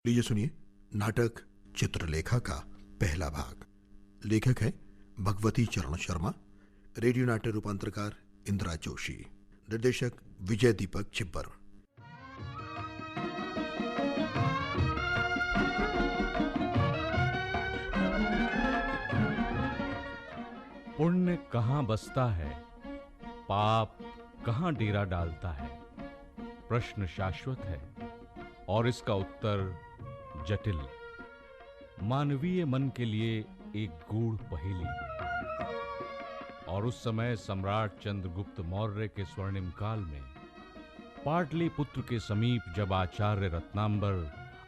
लीजिए सुनिए नाटक चित्रलेखा का पहला भाग। लेखक है भगवती चरण शर्मा, रेडियो नाट्य रूपांतरकार इंदिरा जोशी, निर्देशक विजय दीपक छिब्बर। पुण्य कहाँ बसता है, पाप कहाँ डेरा डालता है। प्रश्न शाश्वत है और इसका उत्तर जटिल। मानवीय मन के लिए एक गूढ़ पहेली। और उस समय सम्राट चंद्रगुप्त मौर्य के स्वर्णिम काल में पाटलिपुत्र के समीप जब आचार्य रत्नांबर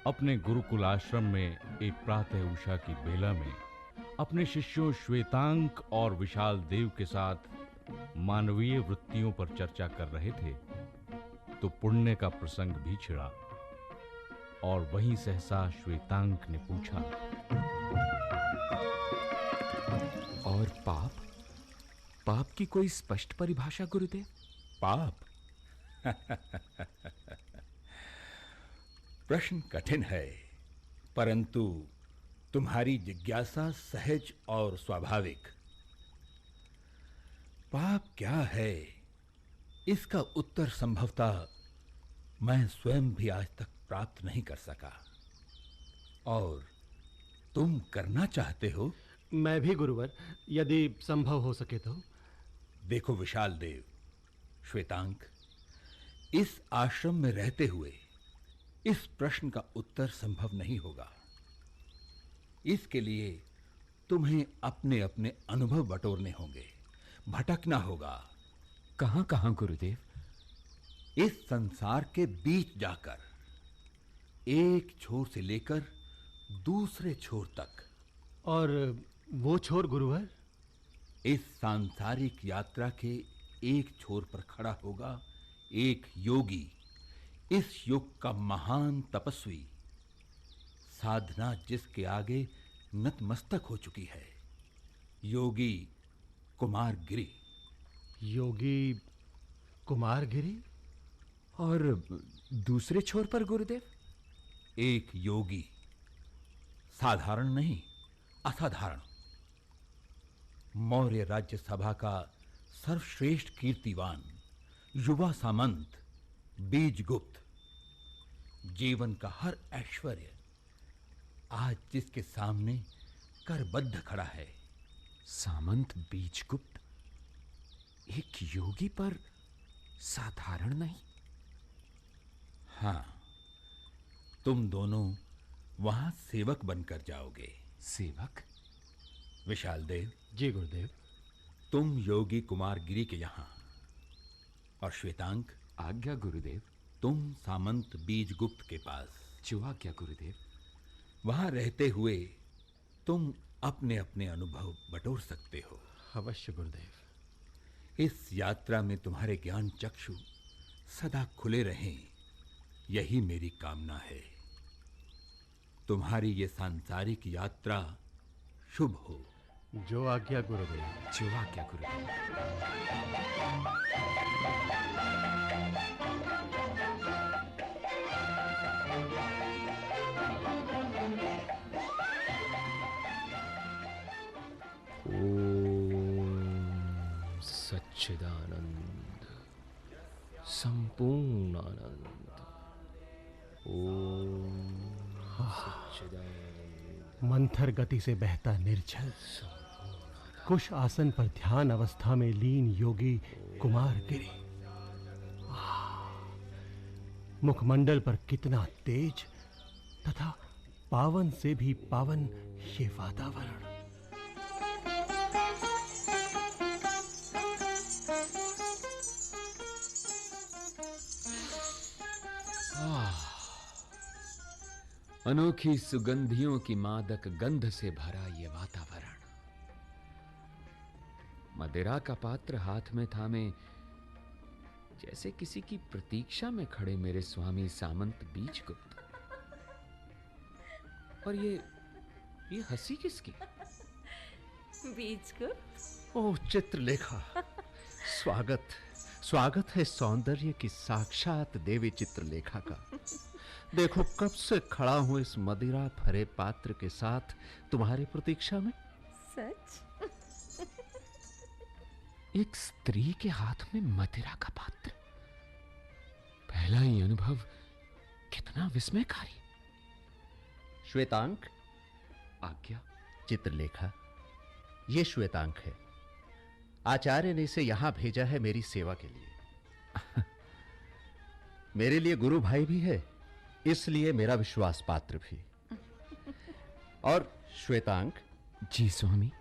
अपने गुरुकुल आश्रम में एक प्रातः उषा की बेला में अपने शिष्यों श्वेतांक और विशाल देव के साथ मानवीय वृत्तियों पर चर्चा कर रहे थे, तो पुण्य का प्रसंग भी छिड़ा। और वहीं सहसा श्वेतांक ने पूछा, और पाप की कोई स्पष्ट परिभाषा गुरुदेव? पाप? प्रश्न कठिन है, परंतु तुम्हारी जिज्ञासा सहज और स्वाभाविक। पाप क्या है, इसका उत्तर संभवतः मैं स्वयं भी आज तक प्राप्त नहीं कर सका। और तुम करना चाहते हो? मैं भी गुरुवर, यदि संभव हो सके तो। देखो विशाल देव, श्वेतांक, इस आश्रम में रहते हुए इस प्रश्न का उत्तर संभव नहीं होगा। इसके लिए तुम्हें अपने अपने अनुभव बटोरने होंगे, भटकना होगा। कहां गुरुदेव? इस संसार के बीच जाकर, एक छोर से लेकर दूसरे छोर तक। और वो छोर गुरुवर? इस सांसारिक यात्रा के एक छोर पर खड़ा होगा एक योगी, इस युग का महान तपस्वी, साधना जिसके आगे नतमस्तक हो चुकी है, योगी कुमारगिरी। योगी कुमारगिरी? और दूसरे छोर पर गुरुदेव? एक योगी, साधारण नहीं, असाधारण, मौर्य राज्य सभा का सर्वश्रेष्ठ कीर्तिवान युवा सामंत बीजगुप्त, जीवन का हर ऐश्वर्य आज जिसके सामने करबद्ध खड़ा है। सामंत बीजगुप्त एक योगी पर साधारण नहीं? हां, तुम दोनों वहां सेवक बनकर जाओगे। सेवक? विशाल देव। जी गुरुदेव। तुम योगी कुमारगिरी के यहां, और श्वेतांक, आज्ञा गुरुदेव। तुम सामंत बीजगुप्त के पास। जो आज्ञा गुरुदेव। वहां रहते हुए तुम अपने अपने अनुभव बटोर सकते हो। अवश्य गुरुदेव। इस यात्रा में तुम्हारे ज्ञान चक्षु सदा खुले रहें, यही मेरी कामना है। तुम्हारी ये सांसारिक यात्रा शुभ हो। जो आज्ञा गुरुदेव। जो आज्ञा गुरुदेव। ओम सच्चिदानंद संपूर्ण आनंद। ओम सच्चिदानंद। मंथर गति से बहता निर्जल कुश आसन पर ध्यान अवस्था में लीन योगी कुमारगिरी। मुखमंडल पर कितना तेज तथा पावन से भी पावन ये वातावरण। अनोखी सुगंधियों की मादक गंध से भरा ये वातावरण। मदिरा का पात्र हाथ में थामे जैसे किसी की प्रतीक्षा में खड़े मेरे स्वामी सामंत बीजगुप्त। और ये हंसी किसकी? बीजगुप्त? ओह चित्रलेखा, स्वागत है सौंदर्य की साक्षात देवी चित्रलेखा का। देखो कब से खड़ा हूं इस मदिरा भरे पात्र के साथ तुम्हारी प्रतीक्षा में। सच? एक स्त्री के हाथ में मदिरा का पात्र, पहला ही अनुभव कितना विस्मयकारी। श्वेतांक, आज्ञा। चित्रलेखा, ये श्वेतांक है। आचार्य ने इसे यहां भेजा है मेरी सेवा के लिए। मेरे लिए गुरु भाई भी है, इसलिए मेरा विश्वास पात्र भी। और श्वेतांक, जी स्वामी।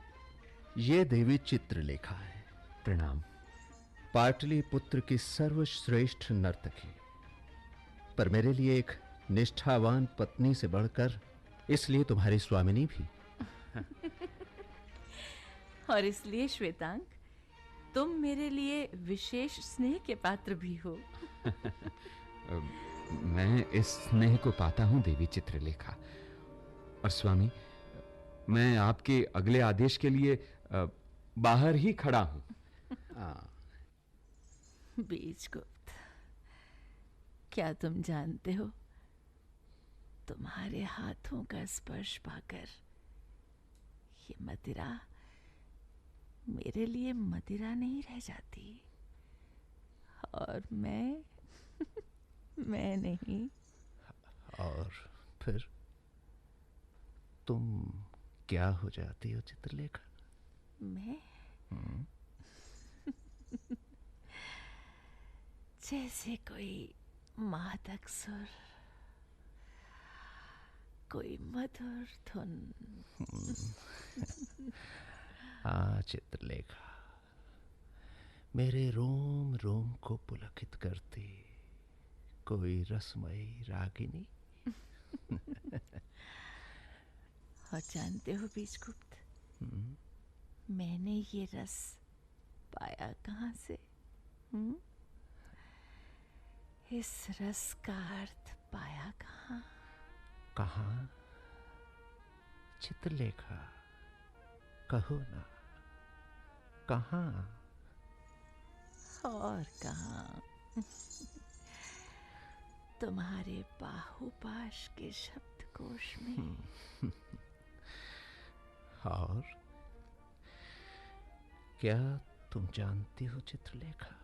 ये देवी चित्रलेखा है। प्रणाम। पाटलिपुत्र की सर्वश्रेष्ठ नर्तकी, पर मेरे लिए एक निष्ठावान पत्नी से बढ़कर इसलिए तुम्हारी स्वामिनी भी। और इसलिए श्वेतांक, तुम मेरे लिए विशेष स्नेह के पात्र भी हो। मैं इस स्नेह को पाता हूं देवी चित्रलेखा। और स्वामी, मैं आपके अगले आदेश के लिए बाहर ही खड़ा हूं। बीजगुप्त, क्या तुम जानते हो, तुम्हारे हाथों का स्पर्श पाकर ये मदिरा मेरे लिए मदिरा नहीं रह जाती। और मैं मैं नहीं। और फिर तुम क्या हो जाती हो चित्रलेखा? मैं जैसे कोई मादक सुर, कोई मधुर धुन। हाँ चित्रलेखा, मेरे रोम रोम को पुलकित करती कोई रसमयी रागिनी। और जानते हो बीजगुप्त, मैंने ये रस पाया कहाँ से? इस रस का अर्थ पाया कहाँ? कहाँ? चित्रलेखा, कहो ना, कहाँ? और कहाँ? तुम्हारे बाहुपाश के शब्दकोश में। और क्या तुम जानती हो चित्रलेखा,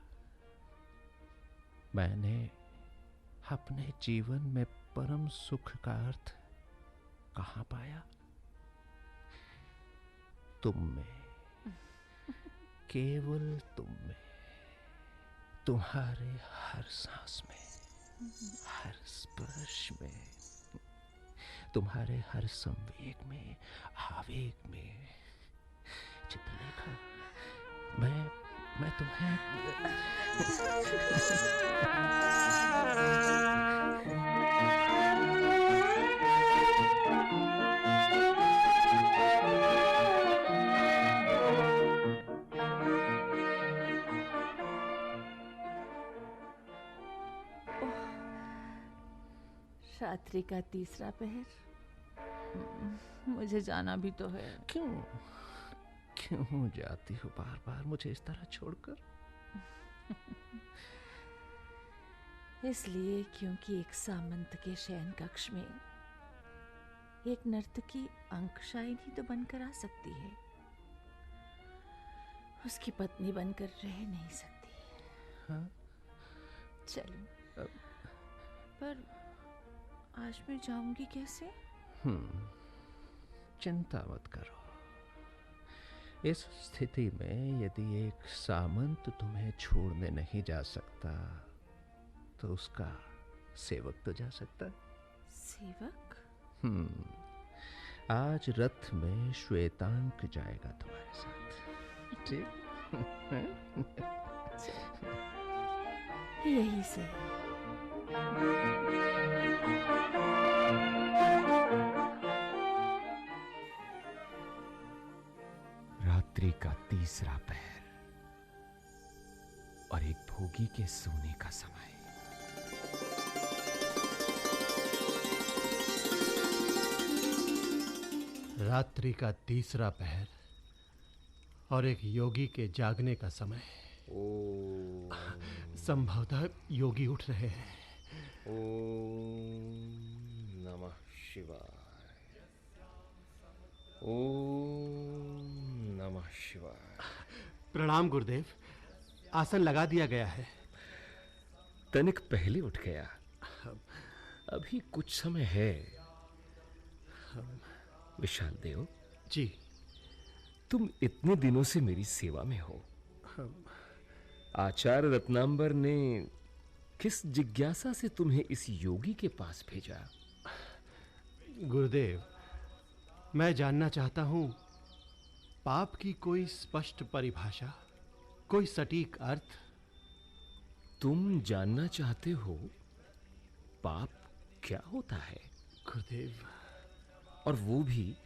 मैंने अपने जीवन में परम सुख का अर्थ कहाँ पाया? तुम में, केवल तुम में, तुम्हारे हर सांस में, हर स्पर्श में, तुम्हारे हर संवेग में, आवेग में। चित्रलेखा, मैं तुम्हें रात्रि का तीसरा पहर, मुझे जाना भी तो है। क्यों जाती हो बार बार मुझे इस तरह छोड़कर? इसलिए क्योंकि एक सामंत के शयन कक्ष में एक नर्तकी अंकशायनी तो बनकर आ सकती है, उसकी पत्नी बनकर रह नहीं सकती। हाँ? चलो, पर आज मैं जाऊंगी कैसे? चिंता मत करो। इस स्थिति में यदि एक सामंत तुम्हें छोड़ने नहीं जा सकता, तो उसका सेवक तो जा सकता है। सेवक? आज रथ में श्वेतांक जाएगा तुम्हारे साथ, ठीक? यही से। रात्रि का तीसरा पहर और एक भोगी के सोने का समय। रात्रि का तीसरा पहर और एक योगी के जागने का समय। संभवतः योगी उठ रहे हैं। शिवाय। ओम नमः शिवाय। प्रणाम गुरुदेव, आसन लगा दिया गया है। तनिक पहले उठ गया, अभी कुछ समय है। विशाल देव जी। तुम इतने दिनों से मेरी सेवा में हो। आचार्य रत्नांबर ने किस जिज्ञासा से तुम्हें इस योगी के पास भेजा? गुरुदेव, मैं जानना चाहता हूं पाप की कोई स्पष्ट परिभाषा, कोई सटीक अर्थ। तुम जानना चाहते हो पाप क्या होता है? गुरुदेव। और वो भी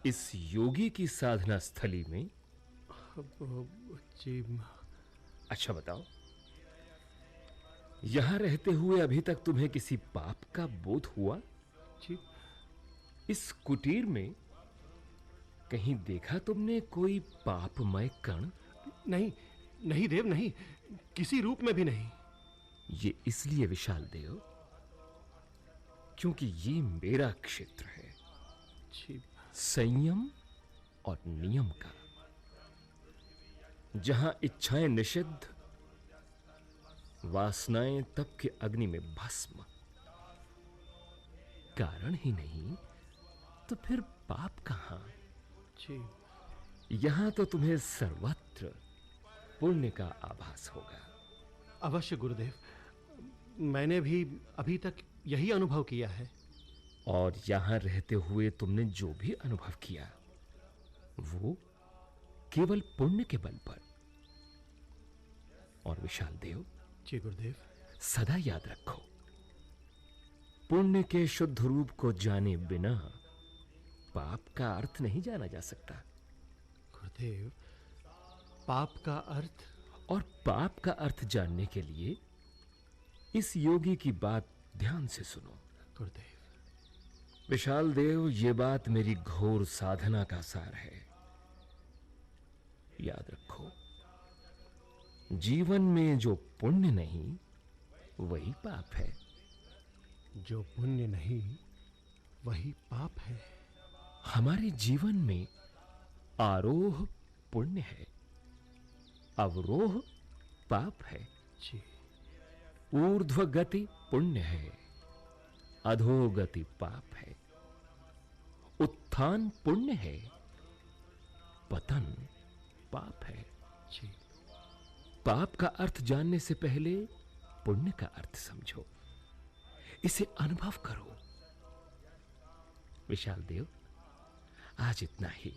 इस योगी की साधना स्थली में? जी। अच्छा बताओ, यहां रहते हुए अभी तक तुम्हें किसी पाप का बोध हुआ? जी। इस कुटीर में कहीं देखा तुमने कोई पापमय कण? नहीं, नहीं देव, नहीं, किसी रूप में भी नहीं। ये इसलिए विशाल देव क्योंकि ये मेरा क्षेत्र है, संयम और नियम का, जहां इच्छाएं निषिद्ध, वासनाएं तप के अग्नि में भस्म। कारण ही नहीं तो फिर पाप कहां? यहां तो तुम्हें सर्वत्र पुण्य का आभास होगा। अवश्य गुरुदेव, मैंने भी अभी तक यही अनुभव किया है। और यहां रहते हुए तुमने जो भी अनुभव किया वो केवल पुण्य के बल पर। और विशाल देव जी गुरुदेव, सदा याद रखो, पुण्य के शुद्ध रूप को जाने बिना पाप का अर्थ नहीं जाना जा सकता। गुरुदेव, पाप का अर्थ? और पाप का अर्थ जानने के लिए इस योगी की बात ध्यान से सुनो। गुरुदेव। विशाल देव, ये बात मेरी घोर साधना का सार है। याद रखो, जीवन में जो पुण्य नहीं वही पाप है। जो पुण्य नहीं वही पाप है। हमारे जीवन में आरोह पुण्य है, अवरोह पाप है। जी। ऊर्ध्व गति पुण्य है, अधोगति पाप है। उत्थान पुण्य है, पतन पाप है। जी। पाप का अर्थ जानने से पहले पुण्य का अर्थ समझो, इसे अनुभव करो। विशाल देव, आज इतना ही।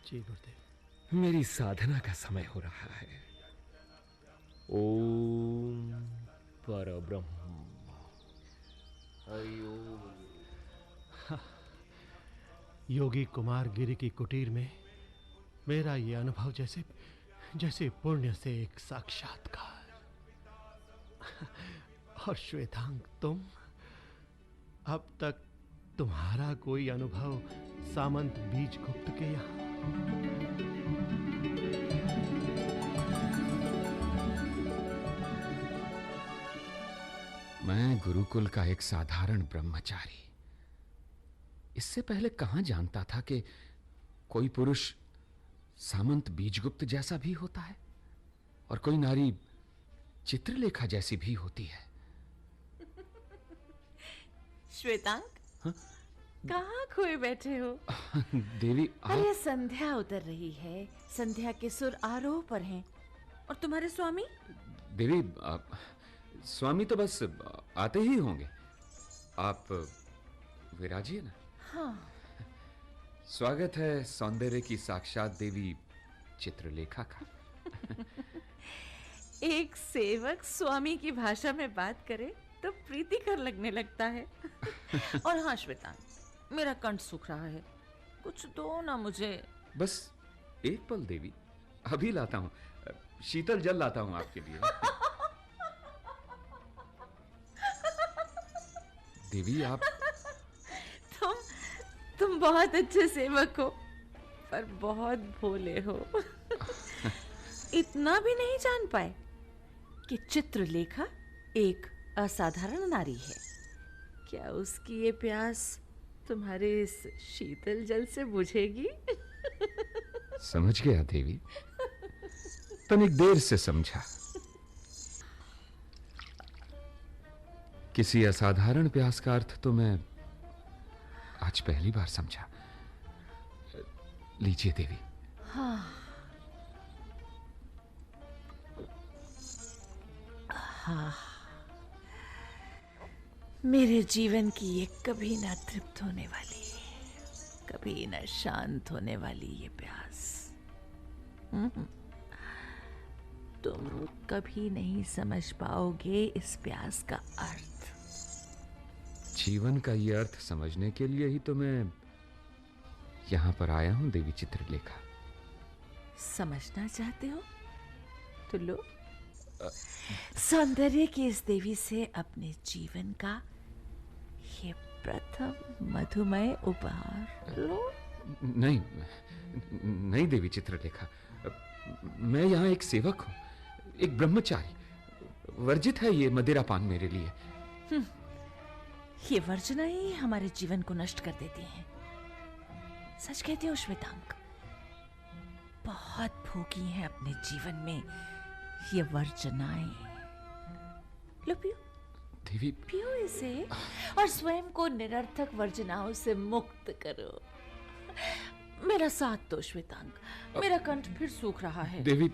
जी गुरुदेव। मेरी साधना का समय हो रहा है। ओम परब्रह्म हरि ओम। योगी कुमार गिरि की कुटीर में मेरा ये अनुभव जैसे जैसे पुण्य से एक साक्षात्कार। और श्वेतांग, तुम? अब तक तुम्हारा कोई अनुभव सामंत बीजगुप्त के यहाँ? मैं गुरुकुल का एक साधारण ब्रह्मचारी। इससे पहले कहां जानता था कि कोई पुरुष सामंत बीजगुप्त जैसा भी होता है और कोई नारी चित्रलेखा जैसी भी होती है। श्वेतांग, कहाँ खोए बैठे हो? देवी, अरे संध्या उतर रही है, संध्या के सुर आरोह पर हैं। और तुम्हारे स्वामी? देवी, स्वामी तो बस आते ही होंगे। आप विराजिए ना। हाँ। स्वागत है सौंदर्य की साक्षात देवी चित्रलेखा का। एक सेवक स्वामी की भाषा में बात करे तो प्रीतिकर लगने लगता है। और हाँ श्वेतांग, मेरा कंठ सूख रहा है, कुछ दो ना मुझे। बस एक पल देवी, अभी लाता हूं। शीतल जल लाता हूं आपके लिए। देवी, आप तुम बहुत अच्छे सेवक हो, पर बहुत भोले हो। इतना भी नहीं जान पाए कि चित्रलेखा एक असाधारण नारी है। क्या उसकी ये प्यास तुम्हारे इस शीतल जल से बुझेगी। समझ गया देवी, तनिक देर से समझा। किसी असाधारण प्यास का अर्थ तो मैं आज पहली बार समझा। लीजिए देवी। हाँ हाँ, मेरे जीवन की ये कभी ना तृप्त होने वाली, कभी ना शांत होने वाली ये प्यास, तुम कभी नहीं समझ पाओगे इस प्यास का अर्थ। जीवन का ये अर्थ समझने के लिए ही तो मैं यहां पर आया हूं देवी चित्रलेखा। समझना चाहते हो तो लो, सौंदर्य की इस देवी से अपने जीवन का ये प्रथम मधुमय उपहार लो। नहीं नहीं देवी चित्रलेखा, मैं यहाँ एक सेवक हूँ, एक ब्रह्मचारी। वर्जित है ये मदिरापान मेरे लिए। ये वर्जना ही हमारे जीवन को नष्ट कर देती हैं। सच कहती हो श्वेतांक, बहुत भोगी हैं अपने जीवन में ये वर्जनाएं। लो पियो देवी, पियो इसे और स्वयं को निरर्थक वर्जनाओं से मुक्त करो। मेरा साथ दो श्वेतांक, मेरा कंठ फिर सूख रहा है। देवी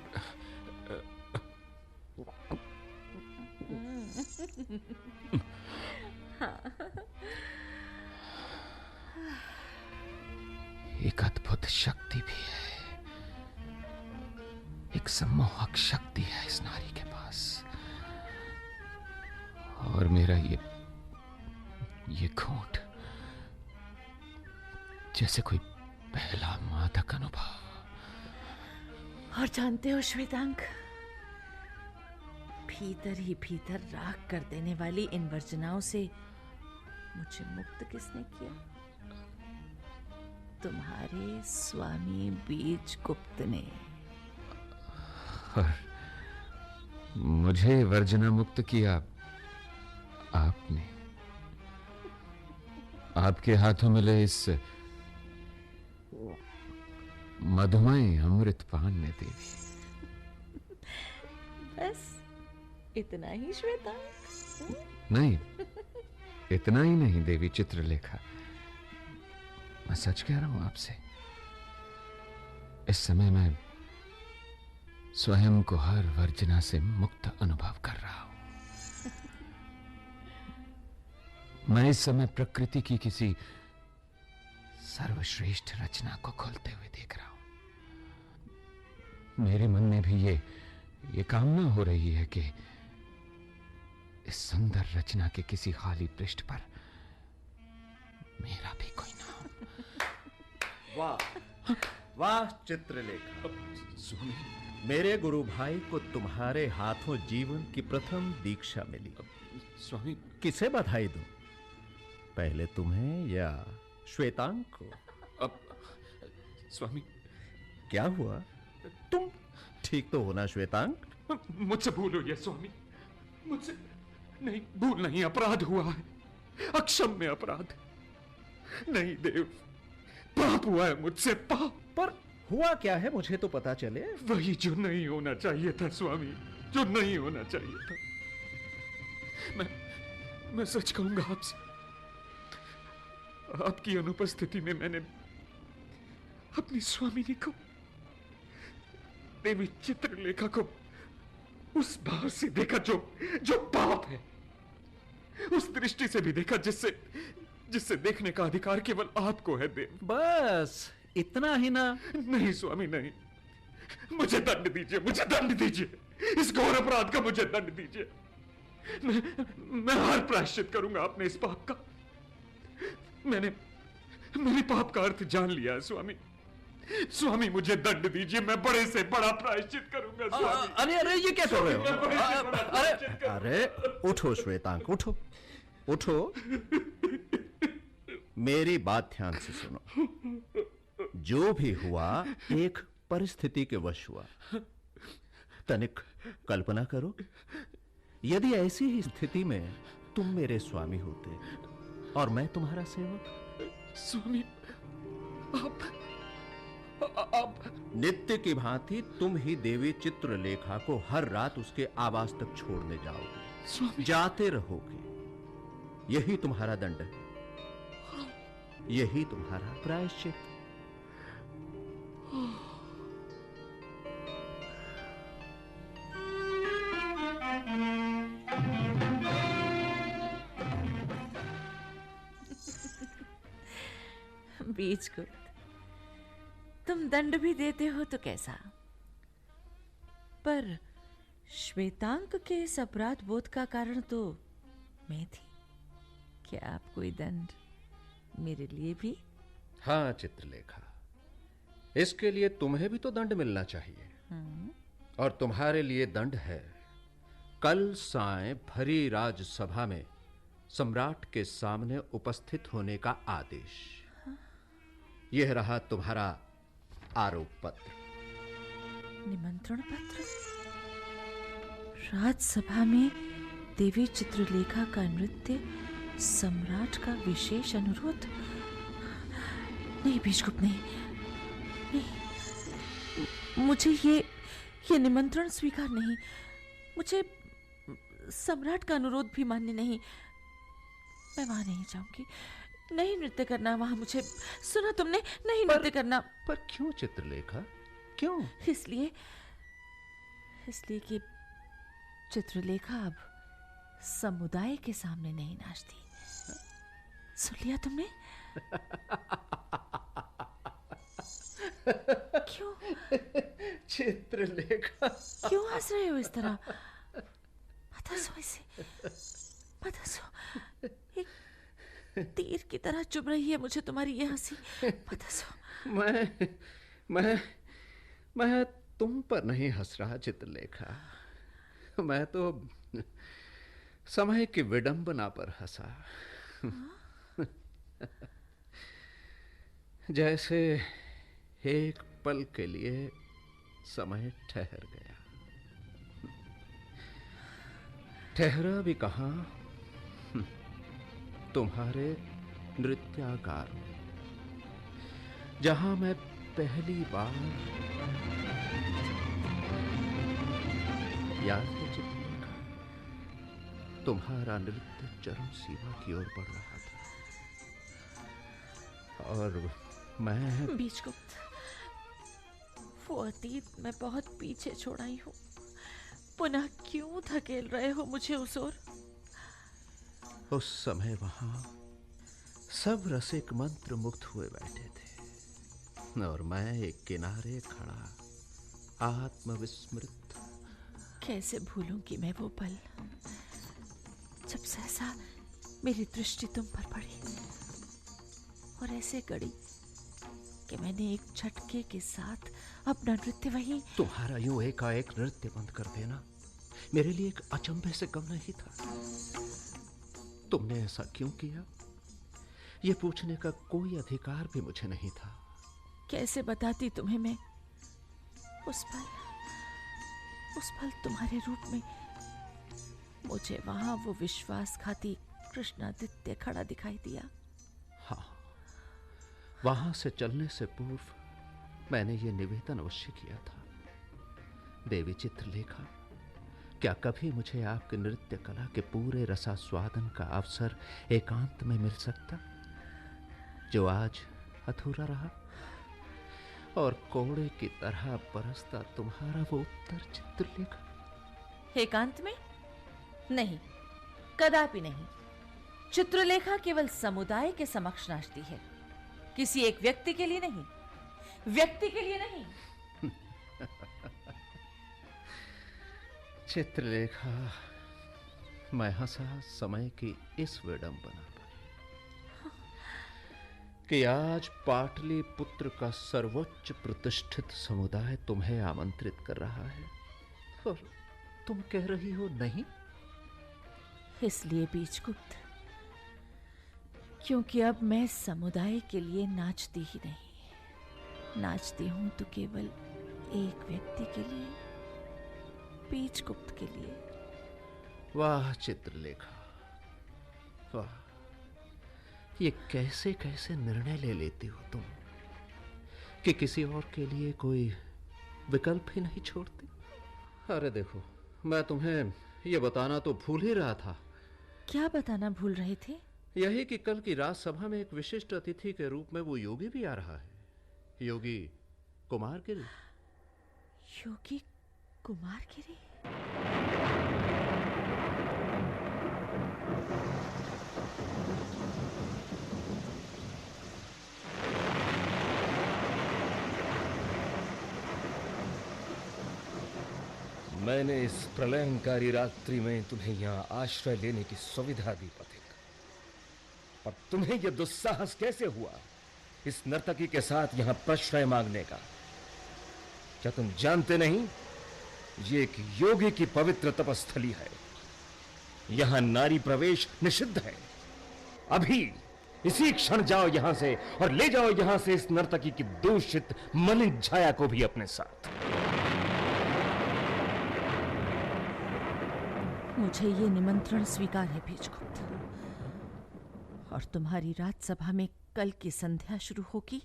एक अद्भुत शक्ति भी है, एक सम्मोहक शक्ति है इस नारी के पास। और मेरा ये घूंट जैसे कोई पहला मादक अनुभव। और जानते हो श्वेतांक, भीतर ही भीतर राख कर देने वाली इन वर्जनाओं से मुझे मुक्त किसने किया? तुम्हारे स्वामी बीजगुप्त ने। और मुझे वर्जना मुक्त किया आपने, आपके हाथों मिले इस मधुमय अमृत पान ने देवी। बस इतना ही श्वेता? नहीं, इतना ही नहीं देवी चित्रलेखा, मैं सच कह रहा हूं आपसे। इस समय मैं स्वयं को हर वर्जना से मुक्त अनुभव कर रहा हूं। मैं इस समय प्रकृति की किसी सर्वश्रेष्ठ रचना को खोलते हुए देख रहा हूं। मेरे मन में भी ये कामना हो रही है कि इस सुंदर रचना के किसी खाली पृष्ठ पर मेरा भी कोई नाम। वाह वाह चित्रलेखा, मेरे गुरु भाई को तुम्हारे हाथों जीवन की प्रथम दीक्षा मिली। स्वामी, किसे बधाई दूं, पहले तुम्हें या श्वेतांक को? अब स्वामी, क्या हुआ? तुम ठीक तो हो ना श्वेतांक? मुझसे भूल हुई है स्वामी, मुझसे नहीं, भूल नहीं, अपराध हुआ है, अक्षम्य अपराध। नहीं देव, पाप हुआ है मुझसे, पाप। पर हुआ क्या है मुझे तो पता चले। वही जो नहीं होना चाहिए था स्वामी, जो नहीं होना चाहिए था। मैं सच कहूंगा आपसे, आपकी अनुपस्थिति में मैंने अपनी स्वामिनी को, देवी चित्रलेखा को उस भाव से देखा जो पाप है, उस दृष्टि से भी देखा जिससे देखने का अधिकार केवल आपको है देव। बस इतना ही ना? नहीं स्वामी, नहीं, मुझे दंड दीजिए, मुझे दंड दीजिए, इस घोर अपराध का मुझे दंड दीजिए। मैं हर प्रायश्चित करूंगा अपने इस पाप का। मैंने पाप का अर्थ जान लिया है स्वामी। स्वामी मुझे दंड दीजिए, मैं बड़े से बड़ा प्रायश्चित करूंगा स्वामी। अरे अरे ये क्या कर रहे हो? अरे उठो श्वेतांक, उठो उठो, मेरी बात ध्यान से सुनो। जो भी हुआ एक परिस्थिति के वश हुआ। तनिक कल्पना करो, यदि ऐसी ही स्थिति में तुम मेरे स्वामी होते और मैं तुम्हारा सेवक, स्वामी, आप नित्य की भांति तुम ही देवी चित्रलेखा को हर रात उसके आवास तक छोड़ने जाओगे। स्वामी, जाते रहोगे। यही तुम्हारा दंड है, यही तुम्हारा प्रायश्चित। बीजगुप्त, तुम दंड भी देते हो तो कैसा, पर श्वेतांक के इस अपराध बोध का कारण तो मैं थी। क्या आप कोई दंड मेरे लिए भी? हाँ चित्रलेखा, इसके लिए तुम्हें भी तो दंड मिलना चाहिए। और तुम्हारे लिए दंड है कल सायं भरी राजसभा में सम्राट के सामने उपस्थित होने का आदेश। यह रहा तुम्हारा आरोप पत्र। निमंत्रण पत्र? राजसभा में देवी चित्रलेखा का नृत्य, सम्राट का विशेष अनुरोध? नहीं बीजगुप्त, नहीं, मुझे ये निमंत्रण स्वीकार नहीं। मुझे सम्राट का अनुरोध भी मान्य नहीं। मैं वहां नहीं जाऊंगी। नहीं नृत्य करना वहां मुझे। सुना तुमने? नहीं नृत्य करना। पर क्यों चित्रलेखा, क्यों? इसलिए कि चित्रलेखा अब समुदाय के सामने नहीं नाचती। सुन लिया तुमने? क्यों चित्रलेखा, क्यों हंस रहे हो इस तरह? मत हंसो ऐसे, मत हंसो। एक तीर की तरह चुभ रही है मुझे तुम्हारी ये हंसी। मत हंसो। मैं तुम पर नहीं हंस रहा चित्रलेखा। मैं तो समय की विडंबना पर हंसा। जैसे एक पल के लिए समय ठहर गया। ठहरा भी कहां, तुम्हारे नृत्याकार में, जहां मैं पहली बार, याद है चित्रलेखा, तुम्हारा नृत्य चरम सीमा की ओर बढ़ रहा था और मैं। बीजगुप्त, वो अतीत मैं बहुत पीछे छोड़ आई हूं। पुनः क्यों धकेल रहे हो मुझे उस ओर? उस समय वहां सब रसिक मंत्र मुग्ध हुए बैठे थे और मैं एक किनारे खड़ा आत्मविस्मृत। कैसे भूलूंगी मैं वो पल जब सहसा मेरी दृष्टि तुम पर पड़ी और ऐसे गड़ी कि मैंने एक झटके के साथ अपना नृत्य वही। तुम्हारा यूं एकाएक नृत्य बंद कर देना मेरे लिए एक अचंभे से कम नहीं था। तुमने ऐसा क्यों किया, यह पूछने का कोई अधिकार भी मुझे नहीं था। कैसे बताती तुम्हें मैं उस पल तुम्हारे रूप में मुझे वहां वो विश्वासघाती कृष्णादित्य खड़ा दिखाई दिया। हाँ, वहां से चलने से पूर्व मैंने ये निवेदन अवश्य किया था। देवी चित्रलेखा, क्या कभी मुझे आपके नृत्य कला के पूरे रसास्वादन का अवसर एकांत में मिल सकता, जो आज अधूरा रहा? और कोड़े की तरह बरसता तुम्हारा वो उत्तर चित्रलेखा। एकांत में? नहीं, कदापि नहीं। चित्रलेखा केवल समुदाय के समक्ष नाचती है, किसी एक व्यक्ति के लिए नहीं। व्यक्ति के लिए नहीं। चित्रलेखा, मैं हंसा समय की इस विडंबना पर कि आज पाटलिपुत्र का सर्वोच्च प्रतिष्ठित समुदाय तुम्हें आमंत्रित कर रहा है और तुम कह रही हो नहीं। इसलिए बीजगुप्त, क्योंकि अब मैं समुदाय के लिए नाचती ही नहीं। नाचती हूं तो केवल एक व्यक्ति के लिए, बीजगुप्त के लिए। वाह चित्रलेखा, वाह! ये कैसे कैसे निर्णय ले लेती हो तुम कि किसी और के लिए कोई विकल्प ही नहीं छोड़ती। अरे देखो, मैं तुम्हें ये बताना तो भूल ही रहा था। क्या बताना भूल रहे थे? यही कि कल की राज सभा में एक विशिष्ट अतिथि के रूप में वो योगी भी आ रहा है, योगी कुमारगिरी। योगी कुमारगिरी? मैंने इस प्रलयंकारी रात्रि में तुम्हें यहाँ आश्रय लेने की सुविधा दी पथिक, और तुम्हें यह दुस्साहस कैसे हुआ इस नर्तकी के साथ यहाँ प्रश्रय मांगने का? क्या तुम जानते नहीं, ये एक योगी की पवित्र तपस्थली है। यहाँ नारी प्रवेश निषिद्ध है। अभी इसी क्षण जाओ यहां से और ले जाओ यहां से इस नर्तकी की दूषित मलिन छाया को भी अपने साथ। मुझे ये निमंत्रण स्वीकार है बीजगुप्त, और तुम्हारी राजसभा में कल की संध्या शुरू होगी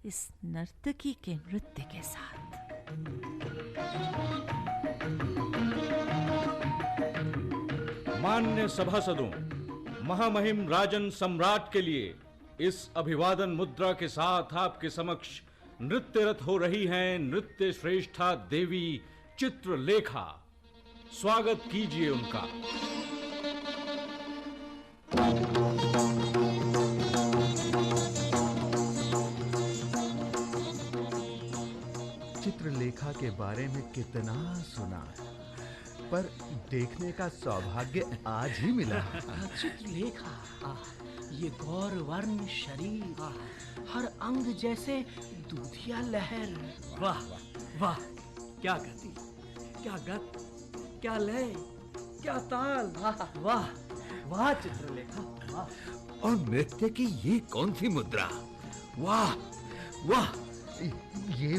इस नर्तकी के नृत्य के साथ। मान्य सभासदों, महामहिम राजन सम्राट के लिए इस अभिवादन मुद्रा के साथ आपके समक्ष नृत्यरत हो रही हैं नृत्य श्रेष्ठा देवी चित्रलेखा। स्वागत कीजिए उनका। चित्रलेखा के बारे में कितना सुना, पर देखने का सौभाग्य आज ही मिला। चित्रलेखा, ये गौरवर्ण शरीर, हर अंग जैसे दूधिया लहर। वाह वाह, क्या गति, क्या गत, क्या लय, क्या ताल। वाह वाह चित्रलेखा, वाह। और नृत्य की ये कौन सी मुद्रा? वाह वाह। ये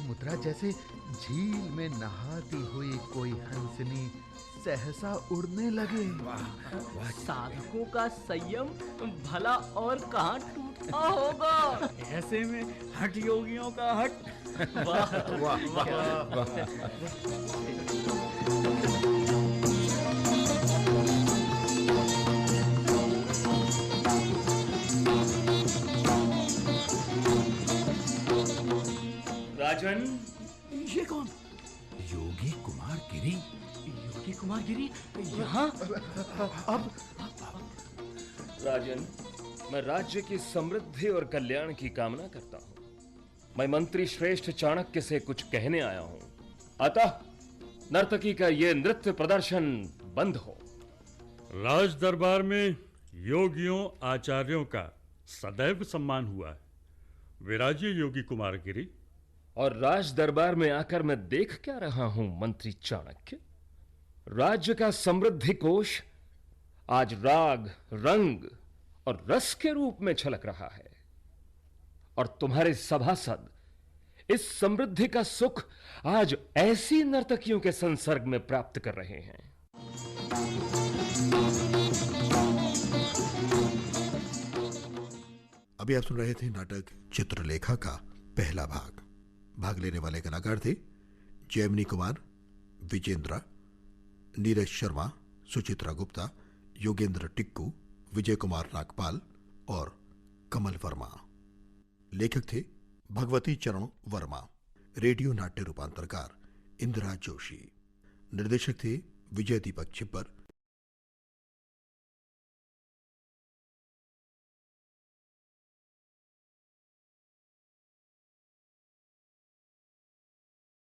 मुद्रा जैसे झील में नहाती हुई कोई हंसनी सहसा उड़ने लगे। वाह, साधकों का संयम भला और कहाँ टूटता होगा। ऐसे में हठ योगियों का हट। वाह वाह वाह। राजन, ये कौन? योगी कुमारगिरी। योगी कुमारगिरी यहाँ? अब राजन, मैं राज्य की समृद्धि और कल्याण की कामना करता हूँ। मैं मंत्री श्रेष्ठ चाणक्य से कुछ कहने आया हूँ, अतः नर्तकी का ये नृत्य प्रदर्शन बंद हो। राज दरबार में योगियों आचार्यों का सदैव सम्मान हुआ है। विराजिए योगी कुमारगिरी। और राज दरबार में आकर मैं देख क्या रहा हूं मंत्री चाणक्य? राज्य का समृद्धि कोश आज राग, रंग और रस के रूप में छलक रहा है, और तुम्हारे सभासद इस समृद्धि का सुख आज ऐसी नर्तकियों के संसर्ग में प्राप्त कर रहे हैं। अभी आप सुन रहे थे नाटक चित्रलेखा का पहला भाग। भाग लेने वाले कलाकार थे जैमिनी कुमार, विजेंद्र, नीरज शर्मा, सुचित्रा गुप्ता, योगेंद्र टिक्कू, विजय कुमार नागपाल और कमल वर्मा। लेखक थे भगवती चरण वर्मा। रेडियो नाट्य रूपांतरकार इंदिरा जोशी। निर्देशक थे विजय दीपक छिब्बर